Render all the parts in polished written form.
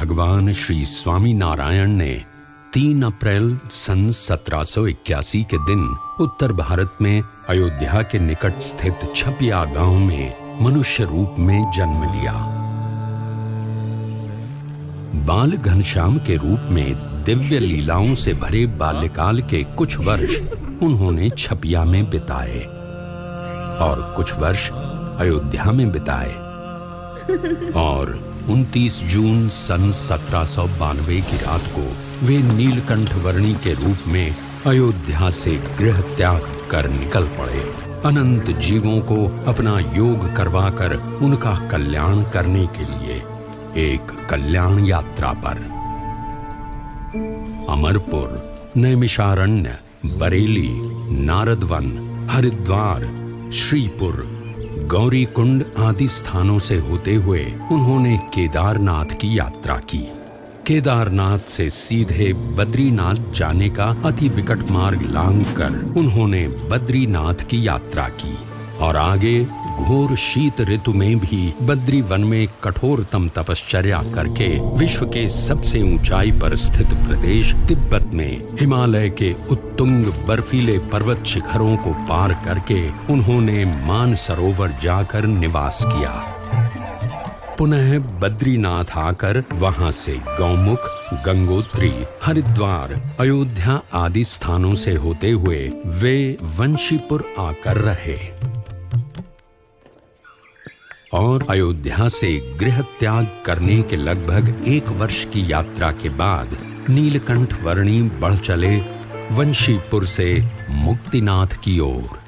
भगवान श्री स्वामी नारायण ने 3 अप्रैल सन 1781 के दिन उत्तर भारत में अयोध्या के निकट स्थित छपिया गांव में मनुष्य रूप में जन्म लिया। बाल घनश्याम के रूप में दिव्य लीलाओं से भरे बाल्यकाल के कुछ वर्ष उन्होंने छपिया में बिताए और कुछ वर्ष अयोध्या में बिताए और 29 जून सन 1792 की रात को वे नीलकंठ वर्णी के रूप में अयोध्या से गृह त्याग कर निकल पड़े, अनंत जीवों को अपना योग करवाकर उनका कल्याण करने के लिए एक कल्याण यात्रा पर। अमरपुर, नैमिषारण्य, बरेली, नारदवन, हरिद्वार, श्रीपुर, गौरीकुंड आदि स्थानों से होते हुए उन्होंने केदारनाथ की यात्रा की। केदारनाथ से सीधे बद्रीनाथ जाने का अति विकट मार्ग लांघकर उन्होंने बद्रीनाथ की यात्रा की और आगे घोर शीत ऋतु में भी बद्री वन में कठोरतम तपश्चर्या करके विश्व के सबसे ऊंचाई पर स्थित प्रदेश तिब्बत में हिमालय के उत्तुंग बर्फीले पर्वत शिखरों को पार करके उन्होंने मानसरोवर जाकर निवास किया। पुनः बद्रीनाथ आकर वहां से गौमुख, गंगोत्री, हरिद्वार, अयोध्या आदि स्थानों से होते हुए वे वंशीपुर आकर रहे और अयोध्या से गृह त्याग करने के लगभग 1 वर्ष की यात्रा के बाद नीलकंठ वर्णी बढ़ चले वंशीपुर से मुक्तिनाथ की ओर।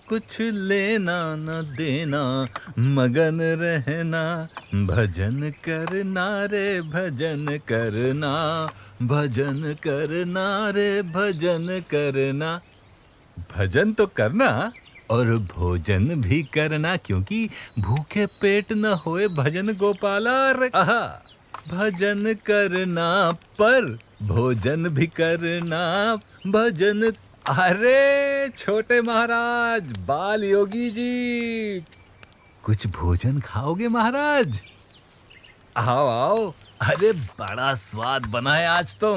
कुछ लेना न देना, मगन रहना, भजन करना रे भजन करना, भजन करना रे भजन करना। भजन तो करना और भोजन भी करना, क्योंकि भूखे पेट न होए भजन गोपाला रे। आहा, भजन करना पर भोजन भी करना, भजन। अरे छोटे महाराज, बाल योगी जी, कुछ भोजन खाओगे महाराज? आओ आओ, अरे बड़ा स्वाद बना है आज तो।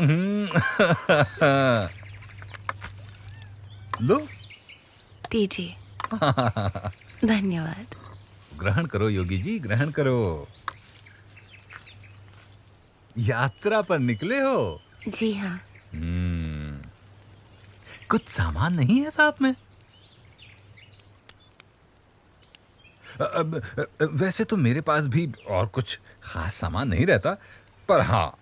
लो दीजिए। धन्यवाद। ग्रहण करो योगी जी, ग्रहण करो। यात्रा पर निकले हो? जी हाँ। कुछ सामान नहीं है साथ में? वैसे तो मेरे पास भी और कुछ खास सामान नहीं रहता, पर हाँ,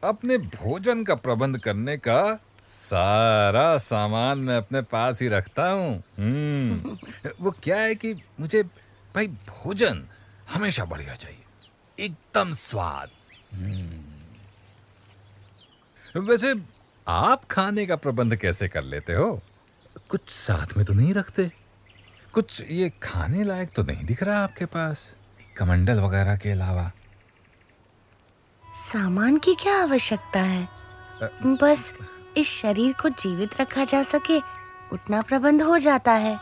अपने भोजन का प्रबंध करने का सारा सामान मैं अपने पास ही रखता हूँ। वो क्या है कि मुझे भाई भोजन हमेशा बढ़िया चाहिए, एकदम स्वाद। वैसे आप खाने का प्रबंध कैसे कर लेते हो? कुछ साथ में तो नहीं रखते? कुछ ये खाने लायक तो नहीं दिख रहा आपके पास, कमंडल वगैरह के अलावा? सामान की क्या आवश्यकता है? बस इस शरीर को जीवित रखा जा सके उतना प्रबंध हो जाता है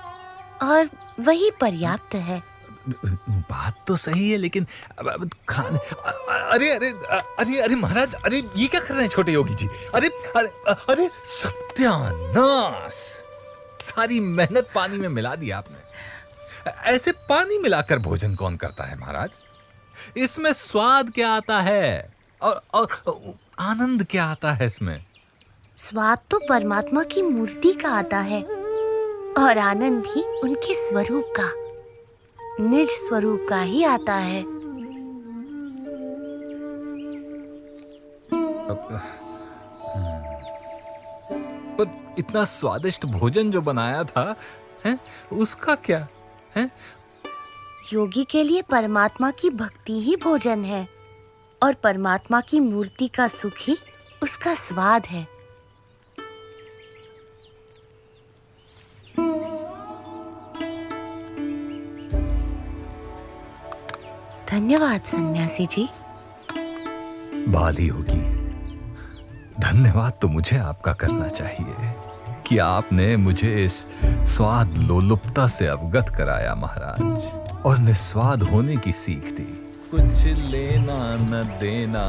और वही पर्याप्त है। बात तो सही है, लेकिन अब खाने अरे अरे अरे अरे महाराज, अरे ये क्या कर रहे हैं छोटे योगी जी? अरे अरे अरे सत्यानाश, सारी मेहनत पानी में मिला दी आपने। ऐसे पानी मिलाकर भोजन कौन करता है महाराज? इसमें स्वाद क्या आता है और आनंद क्या आता है इसमें? स्वाद तो परमात्मा की मूर्ति का आता है और आनंद भी उनके स्वरूप का, निज स्वरूप का ही आता है। पर इतना स्वादिष्ट भोजन जो बनाया था, हैं, उसका क्या है? योगी के लिए परमात्मा की भक्ति ही भोजन है और परमात्मा की मूर्ति का सुख ही उसका स्वाद है। धन्यवाद सन्यासी जी। बाली होगी, धन्यवाद तो मुझे आपका करना चाहिए कि आपने मुझे इस स्वाद लोलुपता से अवगत कराया महाराज, और निस्वाद होने की सीख दी। कुछ लेना न देना,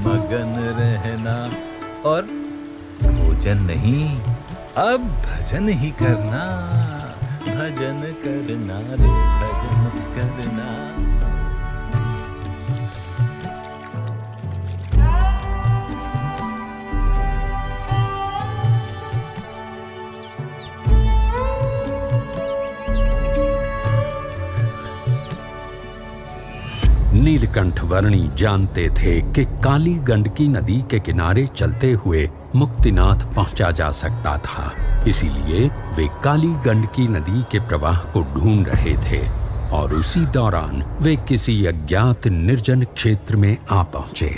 मगन रहना, और भोजन नहीं, अब भजन ही करना। भजन करना रे, भजन करना। नीलकंठ वर्णी जानते थे कि काली गंडकी नदी के किनारे चलते हुए मुक्तिनाथ पहुंचा जा सकता था, इसीलिए वे काली गंडकी नदी के प्रवाह को ढूंढ रहे थे और उसी दौरान वे किसी अज्ञात निर्जन क्षेत्र में आ पहुंचे।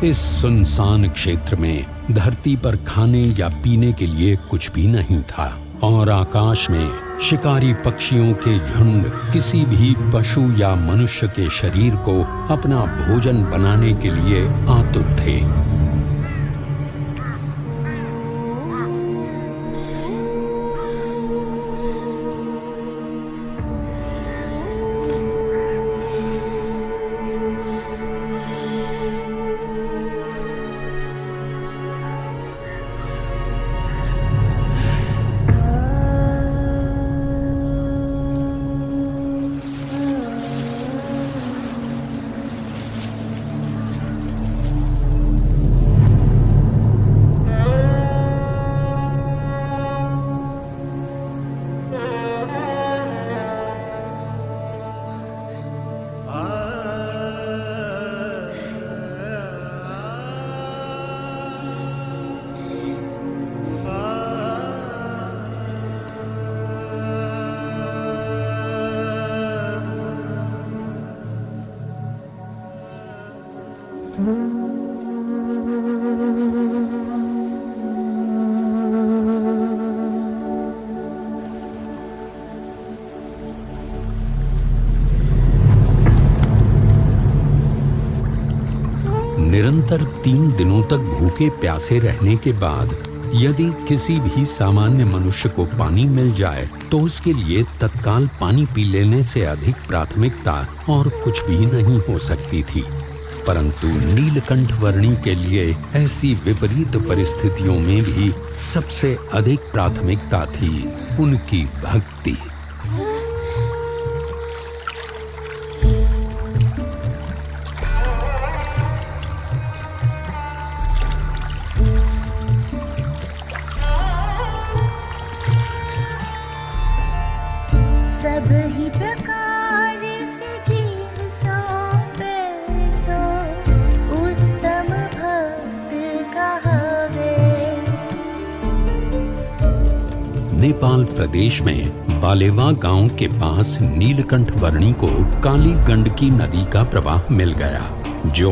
इस सुनसान क्षेत्र में धरती पर खाने या पीने के लिए कुछ भी नहीं था और आकाश में शिकारी पक्षियों के झुंड किसी भी पशु या मनुष्य के शरीर को अपना भोजन बनाने के लिए आतुर थे। निरंतर 3 दिनों तक भूखे प्यासे रहने के बाद यदि किसी भी सामान्य मनुष्य को पानी मिल जाए तो उसके लिए तत्काल पानी पी लेने से अधिक प्राथमिकता और कुछ भी नहीं हो सकती थी। परंतु नीलकंठ वर्णी के लिए ऐसी विपरीत परिस्थितियों में भी सबसे अधिक प्राथमिकता थी उनकी भक्ति। सब ही प्रकार से जीव सो नेपाल प्रदेश में बालेवा गांव के पास नीलकंठ वर्णी को काली गंडकी नदी का प्रवाह मिल गया, जो